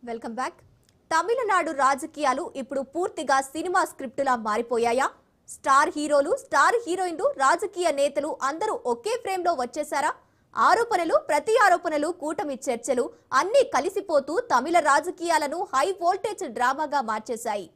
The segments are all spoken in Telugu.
Welcome back. తమిళనాడు రాజకీయాలు ఇప్పుడు పూర్తిగా సినిమా స్క్రిప్టులా మారిపోయాయా? స్టార్ హీరోలు, స్టార్ హీరోయిన్లు, రాజకీయ నేతలు అందరూ ఒకే ఫ్రేమ్ లో వచ్చేసారా? ఆరోపణలు, ప్రతి ఆరోపణలు, కూటమి చర్చలు అన్నీ కలిసిపోతూ తమిళ రాజకీయాలను హై వోల్టేజ్ డ్రామాగా మార్చేశాయి.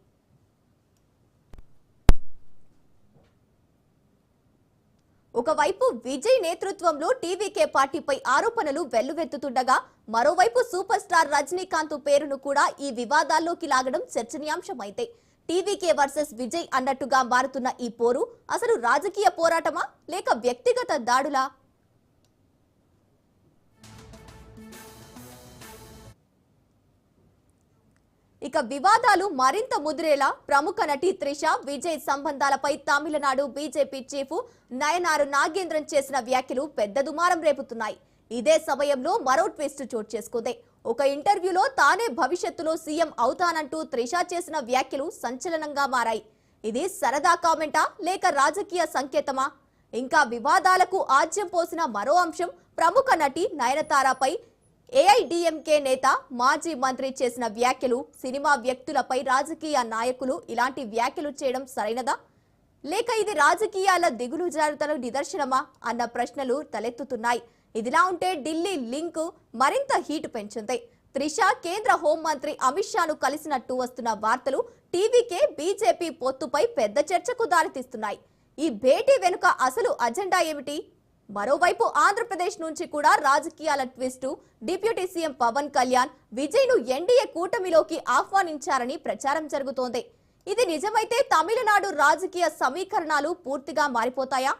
ఒకవైపు విజయ్ నేతృత్వంలో టీవీకే పార్టీపై ఆరోపణలు వెల్లువెత్తుతుండగా మరోవైపు సూపర్ స్టార్ రజనీకాంత్ పేరును కూడా ఈ వివాదాల్లోకి లాగడం చర్చనీయాంశమైతే టీవీకే వర్సెస్ విజయ్ అన్నట్టుగా మారుతున్న ఈ పోరు అసలు రాజకీయ పోరాటమా లేక వ్యక్తిగత దాడులా? ఇక వివాదాలు మరింత ముదిరేలా ప్రముఖ నటి త్రిష విజయ్ సంబంధాలపై తమిళనాడు బీజేపీ చీఫ్ నయనార్ నాగేంద్రన్ చేసిన వ్యాఖ్యలు పెద్ద దుమారం రేపుతున్నాయి. ఇదే సమయంలో మరో ట్విస్ట్ చోటు చేసుకుంది. ఒక ఇంటర్వ్యూలో తానే భవిష్యత్తులో సీఎం అవుతానంటూ త్రిష చేసిన వ్యాఖ్యలు సంచలనంగా మారాయి. ఇది సరదా కామెంటా లేక రాజకీయ సంకేతమా? ఇంకా వివాదాలకు ఆజ్యం పోసిన మరో అంశం ప్రముఖ నటి నయనతారపై ఏఐడిఎంకే నేత మాజీ మంత్రి చేసిన వ్యాఖ్యలు. సినిమా వ్యక్తులపై రాజకీయ నాయకులు ఇలాంటి వ్యాఖ్యలు చేయడం సరైనదా లేక ఇది రాజకీయాల దిగులుజారుతల నిదర్శనమా అన్న ప్రశ్నలు తలెత్తుతున్నాయి. ఇదిలా ఉంటే ఢిల్లీ లింక్ మరింత హీట్ పెంచింది. త్రిష కేంద్ర హోంమంత్రి అమిత్ షాను కలిసినట్టు వస్తున్న వార్తలు టీవీకే బీజేపీ పొత్తుపై పెద్ద చర్చకు దారితీస్తున్నాయి. ఈ భేటీ వెనుక అసలు అజెండా ఏమిటి? మరోవైపు ఆంధ్రప్రదేశ్ నుంచి కూడా రాజకీయాల twist. Deputy CM Pawan Kalyan Vijay ను ఎన్డీఏ కూటమిలోకి ఆహ్వానించారని ప్రచారం జరుగుతోంది. ఇది నిజమైతే తమిళనాడు రాజకీయ సమీకరణాలు పూర్తిగా మారిపోతాయా?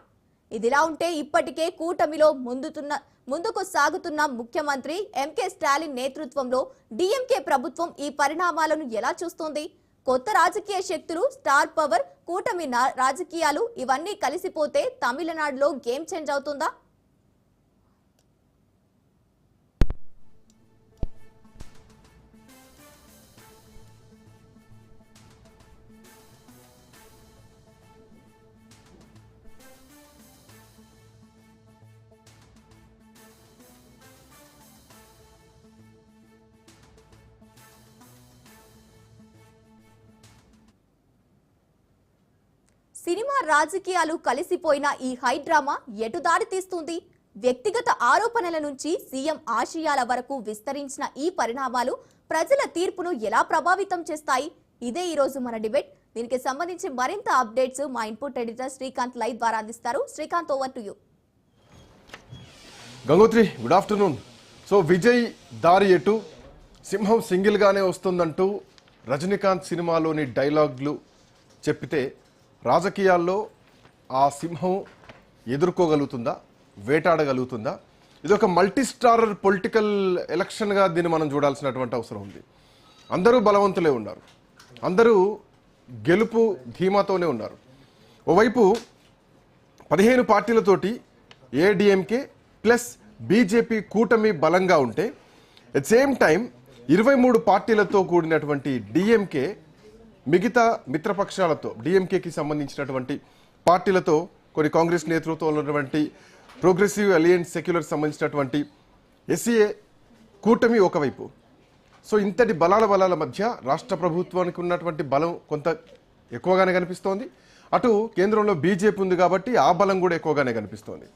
ఇదిలా ఉంటే ఇప్పటికే కూటమిలో ముందుకు సాగుతున్న ముఖ్యమంత్రి ఎంకే స్టాలిన్ నేతృత్వంలో డీఎంకే ప్రభుత్వం ఈ పరిణామాలను ఎలా చూస్తోంది? కొత్త రాజకీయ శక్తులు, స్టార్ పవర్, కూటమి రాజకీయాలు ఇవన్నీ కలిసిపోతే తమిళనాడులో గేమ్ చేంజ్ అవుతుందా? సినిమా రాజకీయాలు కలిసిపోయిన ఈ హై డ్రామా ఎటు దారి తీస్తుంది? వ్యక్తిగత ఆరోపణల నుంచి సీఎం ఆశయాల వరకు విస్తరించిన ఈ పరిణామాలు ప్రజల తీర్పును ఎలా ప్రభావితం చేస్తాయి? ఇదే ఈ రోజు మన డిబేట్. దీనికి సంబంధించి మరింత అప్డేట్స్ మా ఇన్పుట్ ఎడిటర్ శ్రీకాంత్ లైవ్ ద్వారా అందిస్తారు. Srikanth, over to you. Gangotri, good afternoon. So Vijay దారి ఎటు? సింహం సింగిల్ గానే వస్తుందంటూ రజనీకాంత్ సినిమాలోని డైలాగ్లు చెప్పితే రాజకీయాల్లో ఆ సింహం ఎదుర్కోగలుగుతుందా, వేటాడగలుగుతుందా? ఇది ఒక మల్టీ స్టారర్ పొలిటికల్ ఎలక్షన్గా దీన్ని మనం చూడాల్సినటువంటి అవసరం ఉంది. అందరూ బలవంతులే ఉన్నారు, అందరూ గెలుపు ధీమాతోనే ఉన్నారు. ఓవైపు 15 పార్టీలతోటి ఏఐడిఎంకే ప్లస్ బీజేపీ కూటమి బలంగా ఉంటే అట్ సేమ్ టైం 23 పార్టీలతో కూడినటువంటి డిఎంకే మిగతా మిత్రపక్షాలతో డిఎంకేకి సంబంధించినటువంటి పార్టీలతో కొన్ని కాంగ్రెస్ నేతృత్వంలో ఉన్నటువంటి ప్రోగ్రెసివ్ అలయన్స్ సెక్యులర్ సంబంధించినటువంటి ఎస్సీఏ కూటమి ఒకవైపు. సో ఇంతటి బలాల మధ్య రాష్ట్ర ప్రభుత్వానికి ఉన్నటువంటి బలం కొంత ఎక్కువగానే కనిపిస్తోంది. అటు కేంద్రంలో బీజేపీ ఉంది కాబట్టి ఆ బలం కూడా ఎక్కువగానే కనిపిస్తోంది.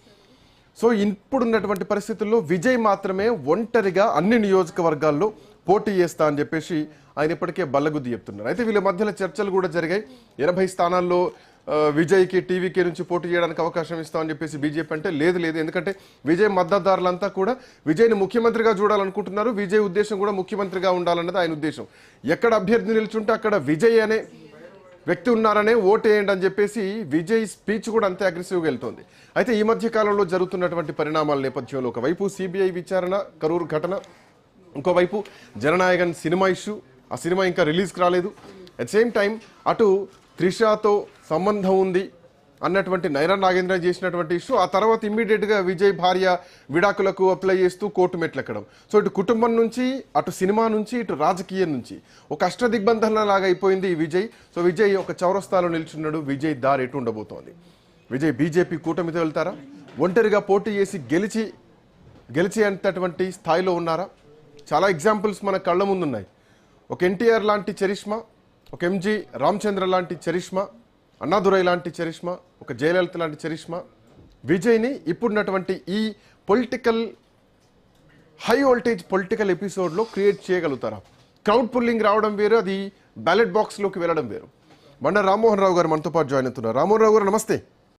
సో ఇప్పుడున్నటువంటి పరిస్థితుల్లో విజయ్ మాత్రమే ఒంటరిగా అన్ని నియోజకవర్గాల్లో పోటీ చేస్తా అని చెప్పేసి ఆయన ఇప్పటికే బల్లగుద్ది చెప్తున్నారు. అయితే వీళ్ళ మధ్యలో చర్చలు కూడా జరిగాయి. 80 స్థానాల్లో విజయ్కి టీవీకే నుంచి పోటీ చేయడానికి అవకాశం ఇస్తామని చెప్పేసి బీజేపీ అంటే లేదు, ఎందుకంటే విజయ్ మద్దతుదారులంతా కూడా విజయ్ని ముఖ్యమంత్రిగా చూడాలనుకుంటున్నారు. విజయ్ ఉద్దేశం కూడా ముఖ్యమంత్రిగా ఉండాలన్నది ఆయన ఉద్దేశం. ఎక్కడ అభ్యర్థి నిల్చుంటే అక్కడ విజయ్ అనే వ్యక్తి ఉన్నారనే ఓటేయండి అని చెప్పేసి విజయ్ స్పీచ్ కూడా అంతే అగ్రెసివ్గా వెళ్తోంది. అయితే ఈ మధ్య కాలంలో జరుగుతున్నటువంటి పరిణామాల నేపథ్యంలో ఒకవైపు సిబిఐ విచారణ, కరూరు ఘటన, ఇంకోవైపు జననాయకన్ సినిమా ఇష్యూ, ఆ సినిమా ఇంకా రిలీజ్కి రాలేదు. అట్ సేమ్ టైం అటు త్రిషాతో సంబంధం ఉంది అన్నటువంటి నయనార్ నాగేంద్ర చేసినటువంటి ఇష్యూ, ఆ తర్వాత ఇమ్మీడియట్గా విజయ్ భార్య విడాకులకు అప్లై చేస్తూ కోర్టు మెట్లెక్కడం. సో ఇటు కుటుంబం నుంచి, అటు సినిమా నుంచి, ఇటు రాజకీయం నుంచి ఒక అష్టదిగ్బంధన లాగా అయిపోయింది ఈ విజయ్. సో విజయ్ ఒక చౌరస్తాలో నిల్చున్నాడు. విజయ్ దారి ఎటు ఉండబోతోంది? విజయ్ బీజేపీ కూటమితో వెళ్తారా? ఒంటరిగా పోటీ చేసి గెలిచి అంతటువంటి స్థాయిలో ఉన్నారా? చాలా ఎగ్జాంపుల్స్ మన కళ్ళ ముందున్నాయి. ఒక ఎన్టీఆర్ లాంటి చరిష్మా, ఒక ఎంజి రామచంద్ర లాంటి చరిష్మా, అన్నాదురై లాంటి చరిష్మా, ఒక జయలలిత లాంటి చరిష్మా విజయ్ని ఇప్పుడున్నటువంటి ఈ పొలిటికల్ హై వోల్టేజ్ పొలిటికల్ ఎపిసోడ్లో క్రియేట్ చేయగలుగుతారా? క్రౌడ్ పుల్లింగ్ రావడం వేరు, అది బ్యాలెట్ బాక్స్లోకి వెళ్ళడం వేరు. మొన్న రామ్మోహన్ రావు గారు మనతో పాటు జాయిన్ అవుతున్నారు. రామ్మోహన్ రావు గారు నమస్తే.